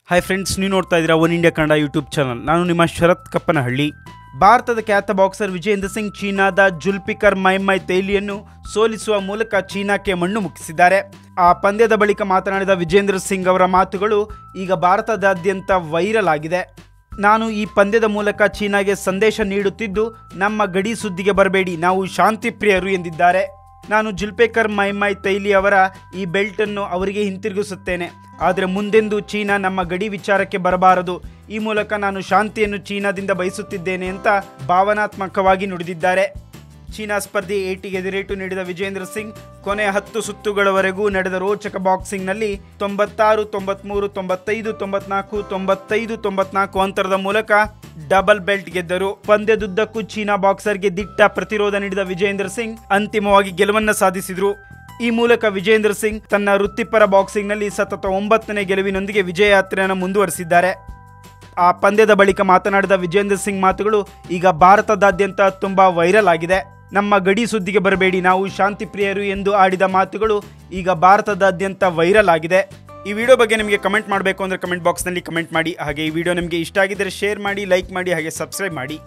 Hi friends, ನೀವು ನೋಡ್ತಾ ಇದ್ದೀರಾ one India Kannada YouTube channel. ನಾನು ನಿಮ್ಮ ಶರತ್ ಕಪ್ಪನಹಳ್ಳಿ. ಭಾರತದ ಖ್ಯಾತ ಬಾಕ್ಸರ್ ವಿಜೇಂದ್ರ ಸಿಂಗ್ ಚೀನಾದ ಜುಲ್ಫಿಕರ್ ಮೈಮೈ ತೈಲಿಯನ್ನು ಸೋಲಿಸುವ ಮೂಲಕ ಚೀನಾಕ್ಕೆ ಮಣ್ಣು ಮುಕ್ಕಿಸಿದ್ದಾರೆ. ಆ ಪಂದ್ಯದ ಬಳಿಕ ಮಾತನಾಡಿದ ವಿಜೇಂದ್ರ ಸಿಂಗ್ ಅವರ ಮಾತುಗಳು ಈಗ ಭಾರತದಾದ್ಯಂತ ವೈರಲ್ ಆಗಿದೆ. ನಾನು ಈ ಪಂದ್ಯದ ಮೂಲಕ ಚೀನಾಗೆ ಸಂದೇಶ ನೀಡುತ್ತಿದ್ದು, ನಮ್ಮ ಗಡಿ ಸುದ್ದಿಗೆ ಬರಬೇಡಿ, ನಾವು ಶಾಂತಿ ಪ್ರಿಯರು ಎಂದಿದ್ದಾರೆ. ನಾನು ಜುಲ್ಫಿಕರ್ ಮೈಮೈ ತೈಲಿ ಅವರ ಈ ಬೆಲ್ಟನ್ನು ಅವರಿಗೆ ಹಿಂತಿರುಗಿಸುತ್ತೇನೆ, ಆದರೆ ಮುಂದೆಂದೂ ಚೀನಾ ನಮ್ಮ ಗಡಿ ವಿಚಾರಕ್ಕೆ ಬರಬಾರದು. ಈ ಮೂಲಕ ನಾನು ಶಾಂತಿಯನ್ನು ಚೀನಾದಿಂದ ಬಯಸುತ್ತಿದ್ದೇನೆ ಅಂತ ಭಾವನಾತ್ಮಕವಾಗಿ ನುಡಿದಿದ್ದಾರೆ. ಚೀನಾ ಸ್ಪರ್ಧಿ ಏಟಿಗೆ ಎದುರೇಟು ನೀಡಿದ ವಿಜೇಂದ್ರ ಸಿಂಗ್ ಕೊನೆಯ 10 ಸುತ್ತುಗಳವರೆಗೂ ನಡೆದ ರೋಚಕ ಬಾಕ್ಸಿಂಗ್ನಲ್ಲಿ 96, 93, 95, 94, 95, 94 ಅಂತರದ ಮೂಲಕ ಡಬಲ್ ಬೆಲ್ಟ್ ಗೆದ್ದರು. ಪಂದ್ಯದುದ್ದಕ್ಕೂ ಚೀನಾ ಬಾಕ್ಸರ್ಗೆ ದಿಟ್ಟ ಪ್ರತಿರೋಧ ನೀಡಿದ ವಿಜೇಂದ್ರ ಸಿಂಗ್ ಅಂತಿಮವಾಗಿ ಗೆಲುವನ್ನು ಸಾಧಿಸಿದರು. ಈ ಮೂಲಕ ವಿಜೇಂದ್ರ ಸಿಂಗ್ ತನ್ನ ವೃತ್ತಿಪರ ಬಾಕ್ಸಿಂಗ್ನಲ್ಲಿ ಸತತ 9ನೇ ಗೆಲುವಿನೊಂದಿಗೆ ವಿಜಯ ಯಾತ್ರೆಯನ್ನು ಮುಂದುವರಿಸಿದ್ದಾರೆ. ಆ ಪಂದ್ಯದ ಬಳಿಕ ಮಾತನಾಡಿದ ವಿಜೇಂದ್ರ ಸಿಂಗ್ ಮಾತುಗಳು ಈಗ ಭಾರತದಾದ್ಯಂತ ತುಂಬಾ ವೈರಲ್ ಆಗಿದೆ. ನಮ್ಮ ಗಡಿ ಸುದ್ದಿಗೆ ಬರಬೇಡಿ, ನಾವು ಶಾಂತಿ ಪ್ರಿಯರು ಎಂದು ಆಡಿದ ಮಾತುಗಳು ಈಗ ಭಾರತದಾದ್ಯಂತ ವೈರಲ್ ಆಗಿದೆ. ಈ ವಿಡಿಯೋ ಬಗ್ಗೆ ನಿಮಗೆ ಕಮೆಂಟ್ ಮಾಡಬೇಕು ಅಂದರೆ ಕಮೆಂಟ್ ಬಾಕ್ಸ್ನಲ್ಲಿ ಕಮೆಂಟ್ ಮಾಡಿ. ಹಾಗೆ ಈ ವಿಡಿಯೋ ನಿಮಗೆ ಇಷ್ಟ ಆಗಿದ್ದರೆ ಶೇರ್ ಮಾಡಿ, ಲೈಕ್ ಮಾಡಿ, ಹಾಗೆ ಸಬ್ಸ್ಕ್ರೈಬ್ ಮಾಡಿ.